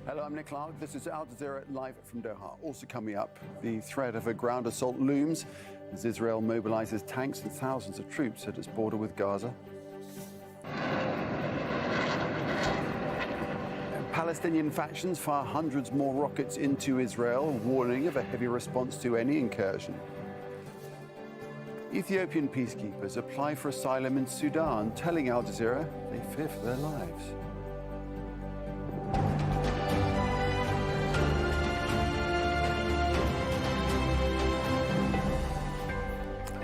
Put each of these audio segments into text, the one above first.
Hello, I'm Nick Clark. This is Aljazeera live from Doha. Also coming up, the threat of a ground assault looms as Israel mobilizes tanks and thousands of troops at its border with Gaza. Palestinian factions fire hundreds more rockets into Israel, warning of a heavy response to any incursion. Ethiopian peacekeepers apply for asylum in Sudan, telling Al Jazeera they fear for their lives.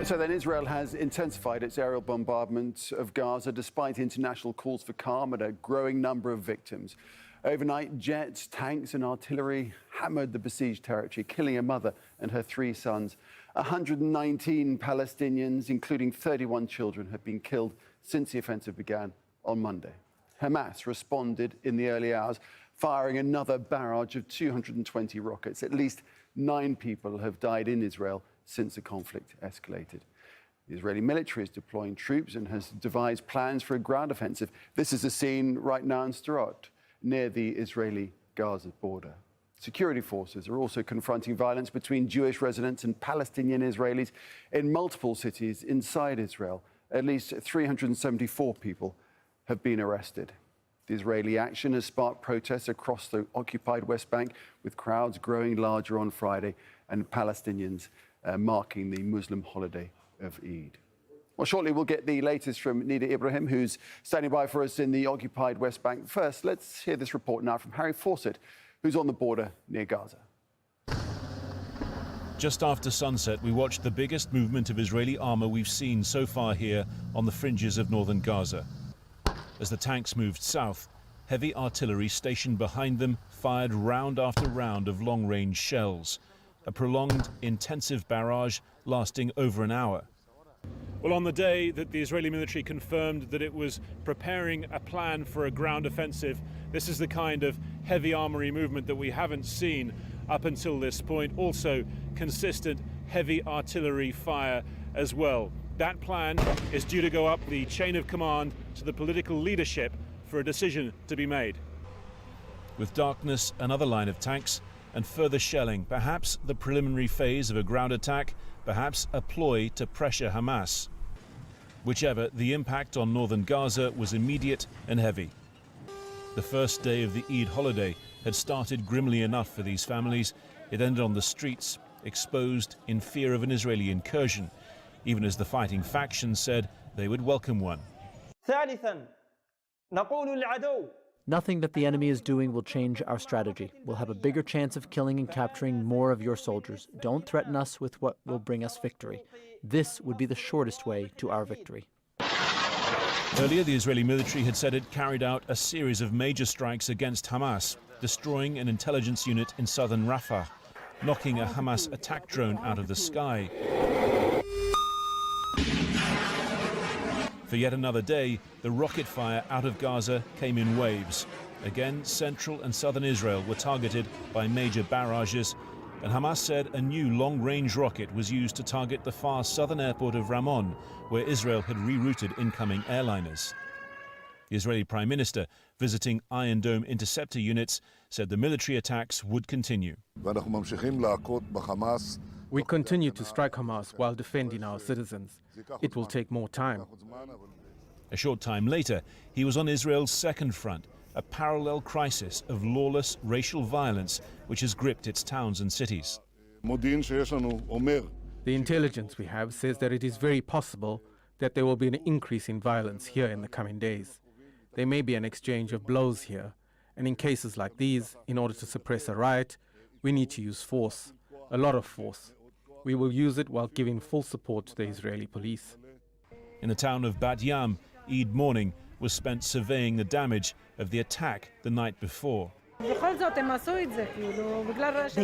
So then Israel has intensified its aerial bombardment of Gaza despite international calls for calm and a growing number of victims. Overnight, jets, tanks and artillery hammered the besieged territory, killing a mother and her 3 sons. 119 Palestinians, including 31 children, have been killed since the offensive began on Monday. Hamas responded in the early hours, firing another barrage of 220 rockets. At least 9 people have died in Israel since the conflict escalated. The Israeli military is deploying troops and has devised plans for a ground offensive. This is the scene right now in Sderot, near the Israeli-Gaza border. Security forces are also confronting violence between Jewish residents and Palestinian Israelis in multiple cities inside Israel. At least 374 people have been arrested. The Israeli action has sparked protests across the occupied West Bank, with crowds growing larger on Friday and Palestinians marking the Muslim holiday of Eid. Well, shortly we'll get the latest from Nida Ibrahim, who's standing by for us in the occupied West Bank. First, let's hear this report now from Harry Fawcett, who's on the border near Gaza. Just after sunset, we watched the biggest movement of Israeli armor we've seen so far here on the fringes of northern Gaza. As the tanks moved south, heavy artillery stationed behind them fired round after round of long-range shells. A prolonged, intensive barrage lasting over an hour. Well, on the day that the Israeli military confirmed that it was preparing a plan for a ground offensive, this is the kind of heavy armory movement that we haven't seen up until this point. Also, consistent heavy artillery fire as well. That plan is due to go up the chain of command to the political leadership for a decision to be made. With darkness, another line of tanks and further shelling, perhaps the preliminary phase of a ground attack, perhaps a ploy to pressure Hamas. Whichever, the impact on northern Gaza was immediate and heavy. The first day of the Eid holiday had started grimly enough for these families. It ended on the streets, exposed in fear of an Israeli incursion, even as the fighting factions said they would welcome one. Nothing that the enemy is doing will change our strategy. We'll have a bigger chance of killing and capturing more of your soldiers. Don't threaten us with what will bring us victory. This would be the shortest way to our victory. Earlier, the Israeli military had said it carried out a series of major strikes against Hamas, destroying an intelligence unit in southern Rafah, knocking a Hamas attack drone out of the sky. For yet another day, the rocket fire out of Gaza came in waves. Again, central and southern Israel were targeted by major barrages, and Hamas said a new long-range rocket was used to target the far southern airport of Ramon, where Israel had rerouted incoming airliners. The Israeli Prime Minister, visiting Iron Dome interceptor units, said the military attacks would continue. We continue to strike Hamas while defending our citizens. It will take more time. A short time later, he was on Israel's second front, a parallel crisis of lawless racial violence which has gripped its towns and cities. The intelligence we have says that it is very possible that there will be an increase in violence here in the coming days. There may be an exchange of blows here, and in cases like these, in order to suppress a riot, we need to use force, a lot of force. We will use it while giving full support to the Israeli police. In the town of Bat Yam, Eid morning was spent surveying the damage of the attack the night before. They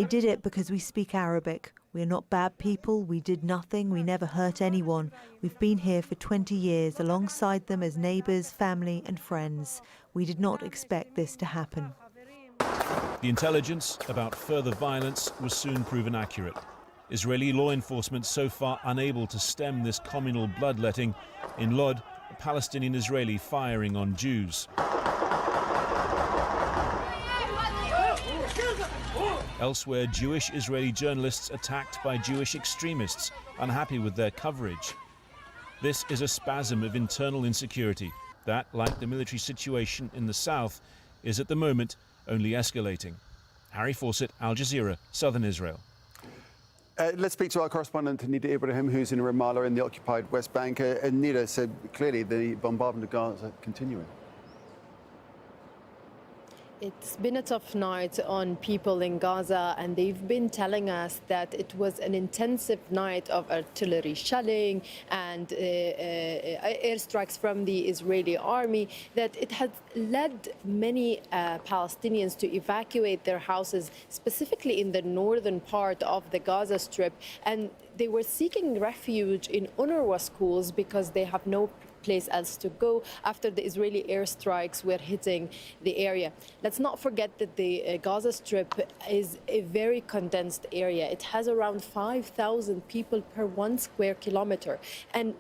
did it because we speak Arabic. We're not bad people. We did nothing. We never hurt anyone. We've been here for 20 years alongside them as neighbors, family and friends. We did not expect this to happen. The intelligence about further violence was soon proven accurate. Israeli law enforcement so far unable to stem this communal bloodletting. In Lod, a Palestinian-Israeli firing on Jews. Elsewhere, Jewish Israeli journalists attacked by Jewish extremists, unhappy with their coverage. This is a spasm of internal insecurity that, like the military situation in the south, is at the moment only escalating. Harry Fawcett, Al Jazeera, Southern Israel. Let's speak to our correspondent, Nida Ibrahim, who's in Ramallah in the occupied West Bank. Nida, so clearly the bombardment of Gaza continuing. It's been a tough night on people in Gaza, and they've been telling us that it was an intensive night of artillery shelling and airstrikes from the Israeli army, that it has led many Palestinians to evacuate their houses, specifically in the northern part of the Gaza Strip. And they were seeking refuge in UNRWA schools because they have no place else to go after the Israeli airstrikes were hitting the area. Let's not forget that the Gaza Strip is a very condensed area. It has around 5,000 people per 1 square kilometer. And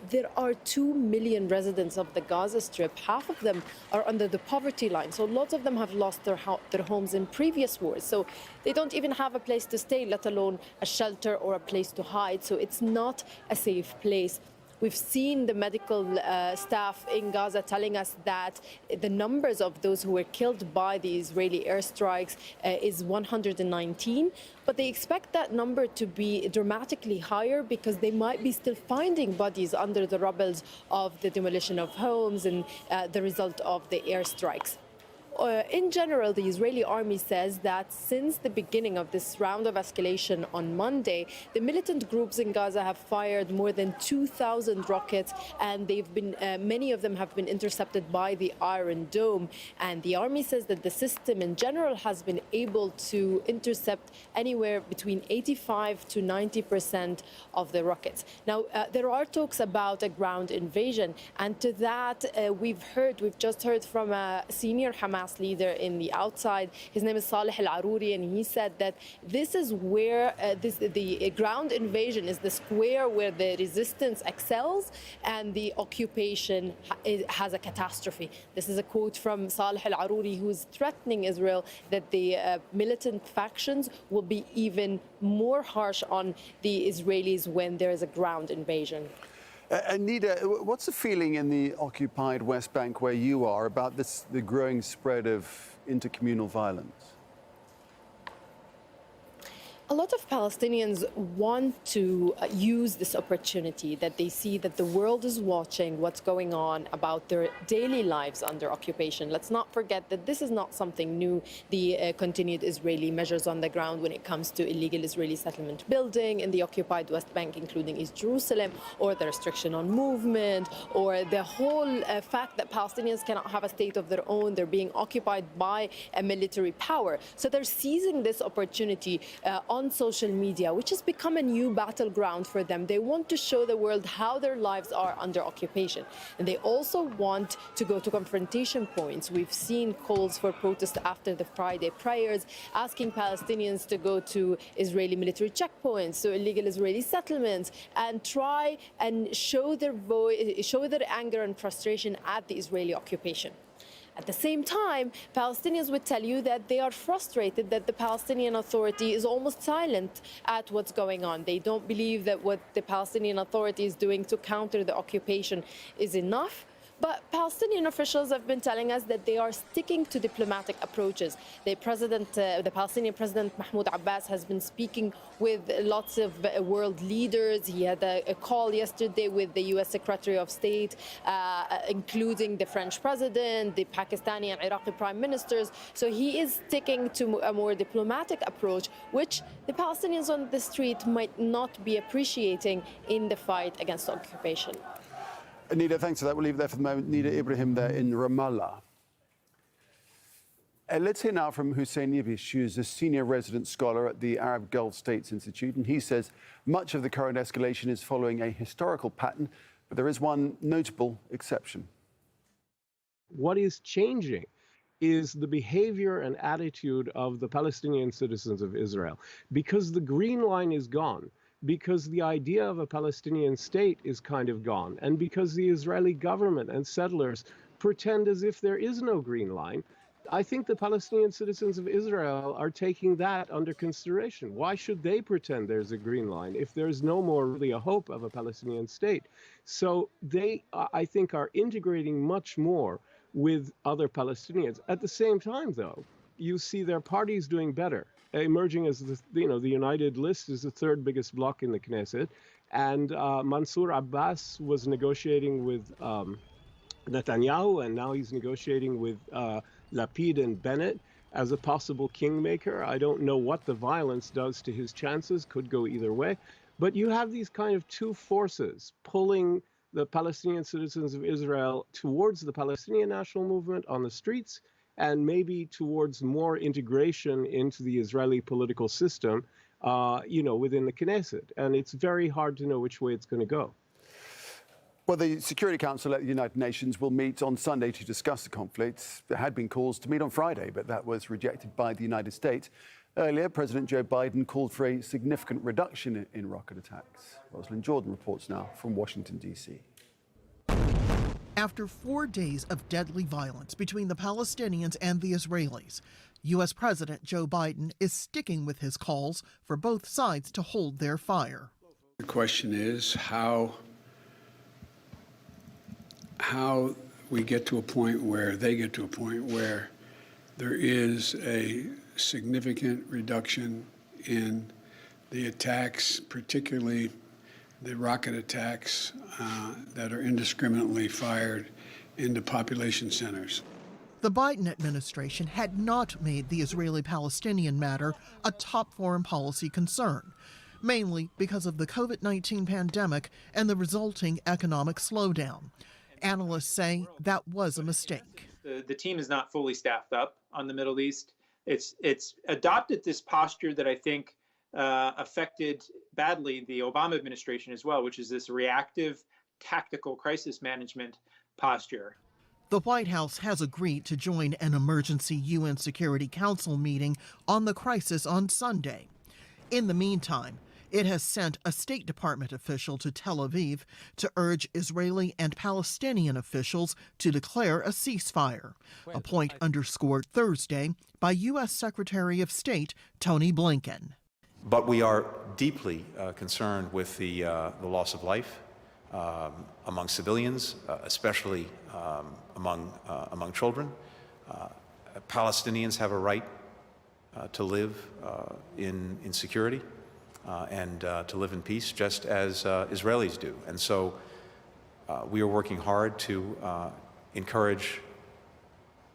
there are 2 million residents of the Gaza Strip. Half of them are under the poverty line. So lots of them have lost their homes in previous wars. So they don't even have a place to stay, let alone a shelter or a place to hide. So it's not a safe place. We've seen the medical staff in Gaza telling us that the numbers of those who were killed by the Israeli airstrikes is 119, but they expect that number to be dramatically higher because they might be still finding bodies under the rubble of the demolition of homes and the result of the airstrikes. In general, the Israeli army says that since the beginning of this round of escalation on Monday, the militant groups in Gaza have fired more than 2,000 rockets, and many of them have been intercepted by the Iron Dome. And the army says that the system in general has been able to intercept anywhere between 85 to 90% of the rockets. Now, there are talks about a ground invasion, and to that we've just heard from a senior Hamas leader in the outside. His name is Saleh Al-Aruri, and he said that this is where the ground invasion is the square where the resistance excels and the occupation has a catastrophe. This is a quote from Saleh Al-Aruri, who is threatening Israel that the militant factions will be even more harsh on the Israelis when there is a ground invasion. Nida, what's the feeling in the occupied West Bank where you are about the growing spread of intercommunal violence? A lot of Palestinians want to use this opportunity that they see that the world is watching what's going on about their daily lives under occupation. Let's not forget that this is not something new. The continued Israeli measures on the ground when it comes to illegal Israeli settlement building in the occupied West Bank, including East Jerusalem, or the restriction on movement, or the whole fact that Palestinians cannot have a state of their own. They're being occupied by a military power. So they're seizing this opportunity on social media, which has become a new battleground for them. They want to show the world how their lives are under occupation. And they also want to go to confrontation points. We've seen calls for protest after the Friday prayers, asking Palestinians to go to Israeli military checkpoints, to illegal Israeli settlements, and try and show their anger and frustration at the Israeli occupation. At the same time, Palestinians would tell you that they are frustrated that the Palestinian Authority is almost silent at what's going on. They don't believe that what the Palestinian Authority is doing to counter the occupation is enough. But Palestinian officials have been telling us that they are sticking to diplomatic approaches. The Palestinian President Mahmoud Abbas has been speaking with lots of world leaders. He had a call yesterday with the U.S. Secretary of State, including the French President, the Pakistani and Iraqi Prime Ministers. So he is sticking to a more diplomatic approach, which the Palestinians on the street might not be appreciating in the fight against occupation. Nida, thanks for that. We'll leave it there for the moment. Nida Ibrahim there in Ramallah. Let's hear now from Hussein Yabish, who's a senior resident scholar at the Arab Gulf States Institute. And he says much of the current escalation is following a historical pattern, but there is one notable exception. What is changing is the behavior and attitude of the Palestinian citizens of Israel. Because the green line is gone, because the idea of a Palestinian state is kind of gone, and because the Israeli government and settlers pretend as if there is no green line, I think the Palestinian citizens of Israel are taking that under consideration. Why should they pretend there's a green line if there's no more really a hope of a Palestinian state? So they, I think, are integrating much more with other Palestinians. At the same time, though, you see their parties doing better, emerging as the United List is the third biggest bloc in the Knesset, and Mansour Abbas was negotiating with Netanyahu, and now he's negotiating with Lapid and Bennett as a possible kingmaker. I don't know what the violence does to his chances, could go either way. But you have these kind of two forces pulling the Palestinian citizens of Israel towards the Palestinian national movement on the streets, and maybe towards more integration into the Israeli political system, within the Knesset. And it's very hard to know which way it's going to go. Well, the Security Council at the United Nations will meet on Sunday to discuss the conflict. There had been calls to meet on Friday, but that was rejected by the United States. Earlier, President Joe Biden called for a significant reduction in rocket attacks. Rosalind Jordan reports now from Washington, D.C. After 4 days of deadly violence between the Palestinians and the Israelis, U.S. President Joe Biden is sticking with his calls for both sides to hold their fire. The question is how we get to a point where they get to a point where there is a significant reduction in the attacks, particularly the rocket attacks that are indiscriminately fired into population centers. The Biden administration had not made the Israeli-Palestinian matter a top foreign policy concern, mainly because of the COVID-19 pandemic and the resulting economic slowdown. Analysts say that was a mistake. The team is not fully staffed up on the Middle East. It's adopted this posture that I think affected badly the Obama administration as well, which is this reactive, tactical crisis management posture. The White House has agreed to join an emergency UN Security Council meeting on the crisis on Sunday. In the meantime, it has sent a State Department official to Tel Aviv to urge Israeli and Palestinian officials to declare a ceasefire, a point underscored Thursday by U.S. Secretary of State Tony Blinken. But we are deeply concerned with the loss of life among civilians, especially among children. Palestinians have a right to live in security. And to live in peace, just as Israelis do. And so we are working hard to encourage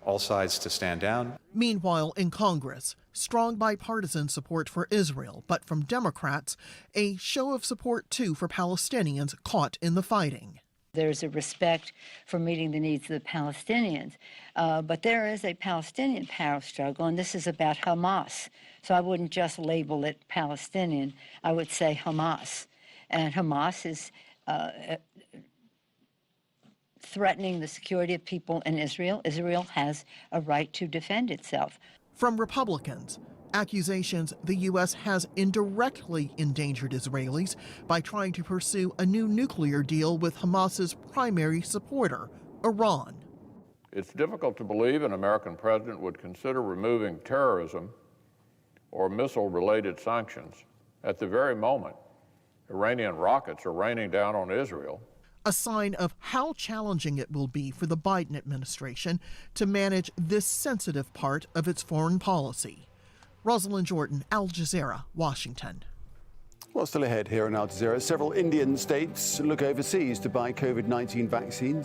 all sides to stand down. Meanwhile, in Congress, strong bipartisan support for Israel, but from Democrats, a show of support, too, for Palestinians caught in the fighting. There's a respect for meeting the needs of the Palestinians, but there is a Palestinian power struggle, and this is about Hamas. So I wouldn't just label it Palestinian, I would say Hamas. And Hamas is threatening the security of people in Israel. Israel has a right to defend itself. From Republicans, accusations the U.S. has indirectly endangered Israelis by trying to pursue a new nuclear deal with Hamas's primary supporter, Iran. It's difficult to believe an American president would consider removing terrorism or missile-related sanctions at the very moment Iranian rockets are raining down on Israel. A sign of how challenging it will be for the Biden administration to manage this sensitive part of its foreign policy. Rosalind Jordan, Aljazeera, Washington. Well, still ahead here in Aljazeera, several Indian states look overseas to buy COVID-19 vaccines.